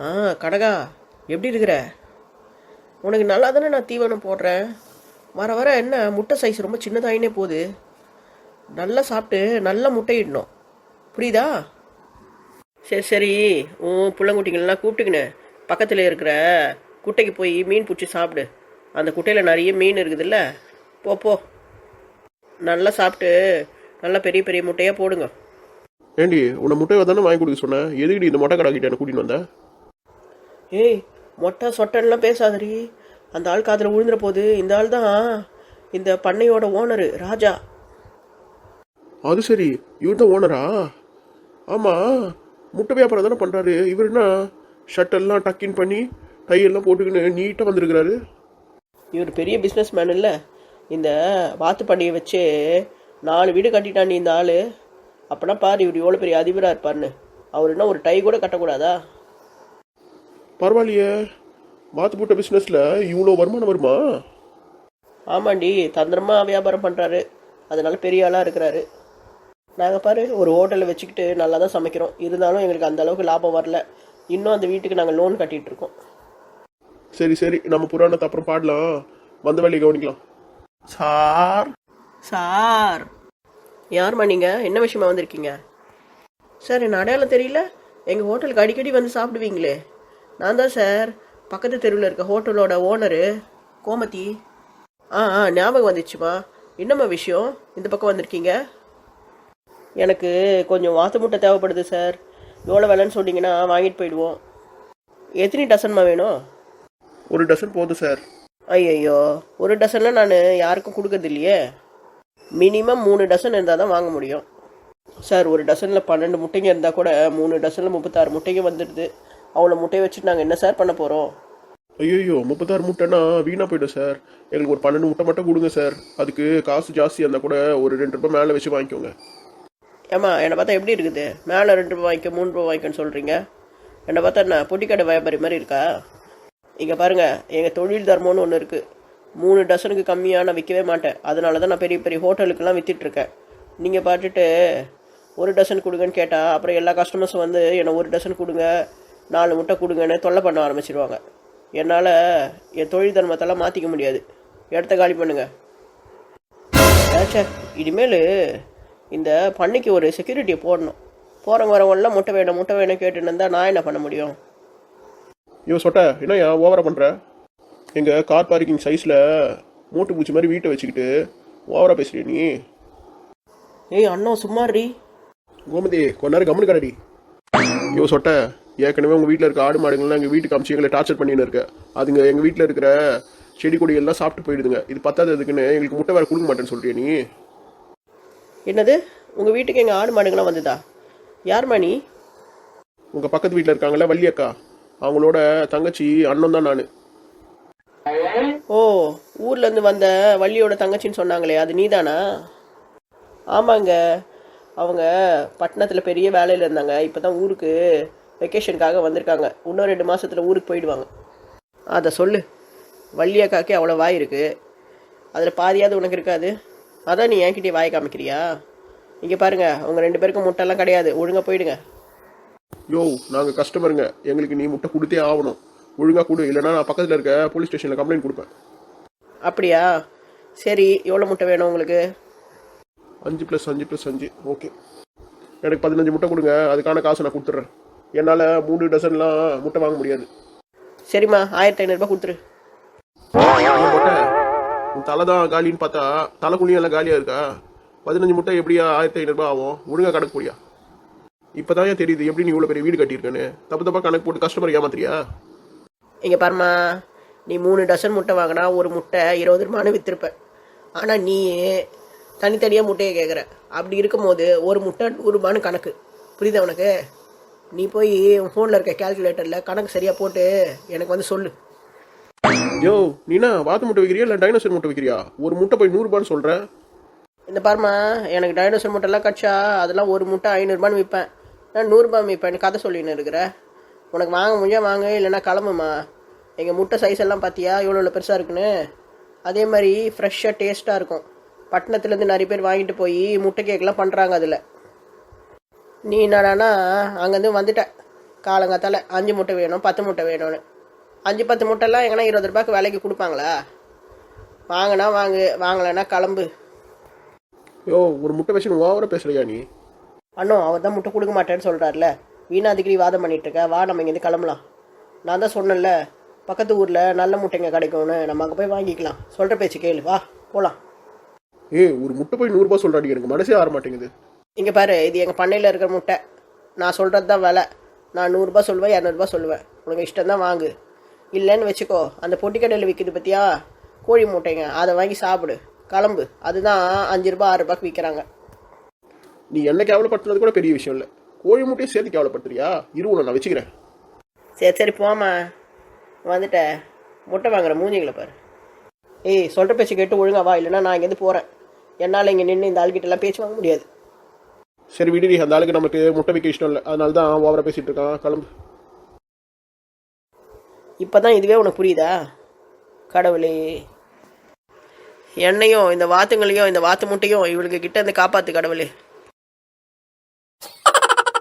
ஆ கடகா, எப்படி இருக்கிற? உனக்கு நல்லா தானே நான் தீவனம் போடுறேன். வர வர என்ன முட்டை சைஸ் ரொம்ப சின்னதாயினே போகுது. நல்லா சாப்பிட்டு நல்லா முட்டையிடணும், புரியுதா? சரி சரி, உன் பிள்ளைங்குட்டிங்களெலாம் கூப்பிட்டுக்கின்னு பக்கத்தில் இருக்கிற குட்டைக்கு போய் மீன் பிடிச்சி சாப்பிடு. அந்த குட்டையில் நிறைய மீன் இருக்குதுல்ல, போ போ. நல்லா சாப்பிட்டு நல்லா பெரிய பெரிய முட்டையாக போடுங்க. ஏண்டி உன்னை முட்டையை தானே வாங்கி கொடுக்க சொன்னேன், எதுக்குடி இந்த மொட்டை கடை கிட்ட என்ன கூட்டின்னு வந்தேன்? ஏய், மொட்டை சொட்டன்லாம் பேசாதடி. அந்த ஆள் காதில் விழுந்துற போது. இந்த ஆள் தான் இந்த பண்ணையோட ஓனரு, ராஜா. அது சரி, இவர் தான் ஓனரா? ஆமாம், முட்டை வியாபாரம் தானே பண்ணுறாரு. இவர் என்ன ஷர்ட்டெல்லாம் டக்கின் பண்ணி டையெல்லாம் போட்டுக்கின்னு நீட்டாக வந்திருக்கிறாரு. இவர் பெரிய பிஸ்னஸ் மேன் இல்லை? இந்த வாத்து பண்ணையை வச்சு 4 வீடு கட்டிட்டாண்டி இந்த ஆள். அப்போனா பாரு இவர் எவ்வளோ பெரிய அதிபராக இருப்பார்னு. அவர் என்ன ஒரு டை கூட கட்டக்கூடாதா? பரவாயில்லையே, வாத்து போட்ட பிஸ்னஸில் இவ்வளோ வருமானம் வருமா? ஆமாண்டி, தந்திரமாக வியாபாரம் பண்ணுறாரு. அதனால பெரிய ஆளாக இருக்கிறாரு. நாங்கள் பாரு ஒரு ஹோட்டலில் வச்சுக்கிட்டு நல்லா தான் சமைக்கிறோம். இருந்தாலும் எங்களுக்கு அந்த அளவுக்கு லாபம் வரல. இன்னும் அந்த வீட்டுக்கு நாங்கள் லோன் கட்டிகிட்டு இருக்கோம். சரி சரி, நம்ம புராணத்தை அப்புறம் பாடலாம், வந்த வேலையை கவனிக்கலாம். சார் சார், யாரும்மா நீங்கள்? என்ன விஷயமா வந்திருக்கீங்க? சார், என்ன அடையாளம் தெரியல? எங்கள் ஹோட்டலுக்கு அடிக்கடி வந்து சாப்பிடுவீங்களே. நான் தான் சார், பக்கத்து தெருவில் இருக்க ஹோட்டலோட ஓனரு, கோமதி. ஞாபகம் வந்துச்சுமா. என்னம்மா விஷயம் இந்த பக்கம் வந்திருக்கீங்க? எனக்கு கொஞ்சம் வாத்து முட்டை தேவைப்படுது சார். எவ்வளோ விலைன்னு சொன்னீங்கன்னா வாங்கிட்டு போயிடுவோம். எத்தனை டசன்மா வேணும்? 1 டசன் போதும் சார். ஐயோ, 1 டசன்லாம் நான் யாருக்கும் கொடுக்கறது இல்லையே. மினிமம் 3 டசன் இருந்தால் தான் வாங்க முடியும் சார். 1 டசனில் 12 முட்டைங்க இருந்தால் கூட 3 டசனில் 36 முட்டைங்க வந்துடுது. அவ்வளோ முட்டையை வச்சுட்டு நாங்கள் என்ன சார் பண்ண போகிறோம்? ஐயோ, 36 முட்டைன்னா வீணாக போய்டும் சார். எங்களுக்கு ஒரு 12 முட்டை மட்டும் கொடுங்க சார். அதுக்கு காசு ஜாஸ்தியாக இருந்தால் கூட ஒரு 2 ரூபாய் மேலே வச்சு வாங்கிக்கோங்க. ஏம்மா, என்னை பார்த்தா எப்படி இருக்குது? மேலே 2 ரூபா வாங்கிக்க 3 ரூபா வாங்கிக்கன்னு சொல்கிறீங்க. என்னை பார்த்தா என்ன பொட்டிக்கடை வியாபாரி மாதிரி இருக்கா? இங்கே பாருங்கள், எங்கள் தொழில் தர்மம்னு ஒன்று இருக்குது. 3 டசனுக்கு கம்மியாக நான் விற்கவே மாட்டேன். அதனால தான் நான் பெரிய பெரிய ஹோட்டலுக்கெல்லாம் விற்றுட்ருக்கேன். நீங்கள் பார்த்துட்டு 1 டசன் கொடுங்கன்னு கேட்டால் அப்புறம் எல்லா கஸ்டமர்ஸும் வந்து என்னை 1 டசன் கொடுங்க, 4 முட்டை கொடுங்கன்னு தொல்லை பண்ண ஆரம்பிச்சிடுவாங்க. என்னால் என் தொழில் தர்மத்தெல்லாம் மாற்றிக்க முடியாது. இடத்த காலி பண்ணுங்க. சார், இனிமேல் இந்த பண்ணைக்கு ஒரு செக்யூரிட்டியை போடணும். போகிறவங்க வரவங்களாம் முட்டை வேணும் கேட்டுன்னு இருந்தால் நான் என்ன பண்ண முடியும்? ஐயோ சொட்ட, என்ன ஓவரா பண்ணுற? எங்கள் கார் பார்க்கிங் சைஸில் மூட்டு பூச்சி மாதிரி வீட்டை வச்சுக்கிட்டு ஓவரா பேசுறிய நீ? ஏய் அண்ணா, சும்மாரி. கோமதி, கொஞ்ச நேரம் கம்முனு கடடி. ஐயோ சொட்ட, ஏற்கனவே உங்கள் வீட்டில் இருக்க ஆடு மாடுங்கள்லாம் எங்கள் வீட்டுக்கு அமிச்சு எங்களை டார்ச்சர் பண்ணின்னு இருக்க. அதுங்க எங்கள் வீட்டில் இருக்கிற செடி கொடிகள்லாம் சாப்பிட்டு போயிடுதுங்க. இது பத்தாததுக்குன்னு எங்களுக்கு முட்டை வேறு கொடுக்க மாட்டேன்னு சொல்கிறிய நீ? என்னது, உங்கள் வீட்டுக்கு எங்கள் ஆடு மாடுங்களாம் வந்ததா? யார்மா நீ? உங்கள் பக்கத்து வீட்டில் இருக்காங்களே வள்ளி அக்கா, அவங்களோட தங்கச்சி அண்ணன் தான் நான். ஓ, ஊர்லேருந்து வந்த வள்ளியோட தங்கச்சின்னு சொன்னாங்களே, அது நீ தானா? ஆமாங்க, அவங்க பட்டணத்தில் பெரிய வேலையில் இருந்தாங்க. இப்போ தான் ஊருக்கு வெக்கேஷனுக்காக வந்திருக்காங்க. இன்னும் 2 மாதத்தில் ஊருக்கு போயிடுவாங்க. அதை சொல்லு. வள்ளி அக்காக்கே அவ்வளோ வாய் இருக்குது, அதில் பாதியாவது உனக்கு இருக்காது. அதான் நீ என்கிட்டயே வாய் காமிக்கிறியா? இங்கே பாருங்கள், உங்கள் 2 பேருக்கும் முட்டைலாம் கிடையாது. ஒழுங்காக போயிடுங்க. யோ, நாங்கள் கஸ்டமருங்க, எங்களுக்கு நீ முட்டை கொடுத்தே ஆகணும். ஒழுங்காக கொடு, இல்லைனா நான் பக்கத்தில் இருக்க போலீஸ் ஸ்டேஷனில் கம்ப்ளைண்ட் கொடுப்பேன். அப்படியா? சரி, எவ்வளோ முட்டை வேணும் உங்களுக்கு? 5 + 5 + 5. ஓகே, எனக்கு 15 முட்டை கொடுங்க. அதுக்கான காசை நான் கொடுத்துட்றேன். என்னால் 3 டசன்லாம் முட்டை வாங்க முடியாது. சரிம்மா, 1500 கொடுத்துரு. முட்டை உன் தலை தான் காலின்னு பார்த்தா தலைக்குள்ளியெல்லாம் காலியாக இருக்கா? 15 முட்டை எப்படியா 1500 ஆகும்? ஒழுங்காக கணக்கு போடியா. இப்போ தான் ஏன் தெரியுது எப்படி நீ இவ்வளோ பெரிய வீடு கட்டியிருக்கேன்னு. தப்பாக கணக்கு போட்டு கஸ்டமர் ஏமாத்திரியா? இங்கே பாருமா, நீ 3 டசன் முட்டை வாங்கினா ஒரு முட்டை 20 ரூபான்னு விற்றுருப்பேன். ஆனால் நீ தனித்தனியாக முட்டையை கேட்குற. அப்படி இருக்கும்போது ஒரு முட்டை 100 ரூபான்னு கணக்கு. புரியுதா உனக்கு? நீ போய் உன் ஃபோனில் இருக்க கேல்குலேட்டரில் கணக்கு சரியாக போட்டு எனக்கு வந்து சொல்லு. யோ, நீனா வாத்து முட்டை வைக்கிறியா இல்லை டைனோசர் முட்டை வைக்கிறியா? ஒரு முட்டை போய் 100 ரூபான்னு சொல்கிறேன். இந்த பாருமா, எனக்கு டைனோசர் முட்டைலாம் கட்சா அதெல்லாம் ஒரு முட்டை 500 ரூபான்னு விற்பேன். நான் 100 ரூபாய் விற்பேன். கதை சொல்லின்னு இருக்கிற. உனக்கு வாங்க முடிஞ்சால் வாங்க, இல்லைன்னா கிளம்புமா. எங்கள் முட்டை சைஸ் எல்லாம் பார்த்தியா எவ்வளோ பெருசாக இருக்குன்னு? அதே மாதிரி ஃப்ரெஷ்ஷாக டேஸ்ட்டாக இருக்கும். பட்டணத்துலேருந்து நிறைய பேர் வாங்கிட்டு போய் முட்டை கேக்கெலாம் பண்ணுறாங்க. அதில் நீ என்னடானா அங்கேருந்து வந்துட்ட. காலங்காத்தால 5 முட்டை வேணும் 10 முட்டை வேணும்னு. 5-10 முட்டைலாம் எங்கன்னா 20 ரூபாய்க்கு விலைக்கு கொடுப்பாங்களா? வாங்கினா வாங்கு, வாங்கலைன்னா கிளம்பு. யோ ஒரு முட்டை வச்சு ஓவரா பேசுறியா நீ? அண்ணோ அவர் தான் முட்டை கொடுக்க மாட்டேன்னு சொல்கிறார்ல, வீணா அதுக்கு வாதம் பண்ணிட்டு இருக்க. வா நம்ம இங்கேருந்து கிளம்பலாம். நான் தான் சொன்னேன்ல பக்கத்து ஊரில் நல்ல முட்டைங்க கிடைக்கும்னு, நம்ம அங்கே போய் வாங்கிக்கலாம். சொல்கிற பேச்சு கேளு, வா போகலாம். ஒரு முட்டை போய் 100 ரூபாய் சொல்றாடி, எனக்கு மனசே ஆற மாட்டேங்குது. இங்கே பாரு, இது எங்கள் பண்ணையில் இருக்கிற முட்டை. நான் சொல்கிறது தான் விலை. நான் 100 ரூபாய் சொல்லுவேன், 200 ரூபாய் சொல்லுவேன். உனக்கு இஷ்டம் தான் வாங்கு. இல்லைன்னு வச்சுக்கோ, அந்த பொட்டி கடையில் விற்கிது பார்த்தியா கோழி முட்டைங்க, அதை வாங்கி சாப்பிடு. கிளம்பு. அதுதான் 5 ரூபாய் 6 ரூபாய்க்கு விற்கிறாங்க. நீ என்ன கேவலப்படுத்துறது கூட பெரிய விஷயம் இல்லை, கோழி முட்டையை சேர்த்து கேவலப்படுத்துறியா? உன்னை நான் வச்சுக்கிறேன். சரி போமா, வந்துட்டேன். முட்டை வாங்குற மூஞ்சிங்களை பாரு. சொல்கிற பேச்சு கேட்டு ஒழுங்கா வா, இல்லைன்னா நான் இங்கேருந்து போகிறேன். என்னால் இங்கே நின்று இந்த ஆள்கிட்டலாம் பேச்சு வாங்க முடியாது. சரி விடுடி, அந்த ஆளுக்கு நமக்கு முட்டை வைக்க இஷ்டம் இல்லை, அதனால தான் ஓவரா பேசிட்டு இருக்கான். கிளம்பு. இப்போ தான் இதுவே உனக்கு புரியுதா? கடவுளே, என்னையும் இந்த வாத்துங்களையும் இந்த வாத்து முட்டையும் இவளுக்கு கிட்ட இருந்து காப்பாற்று கடவுளே.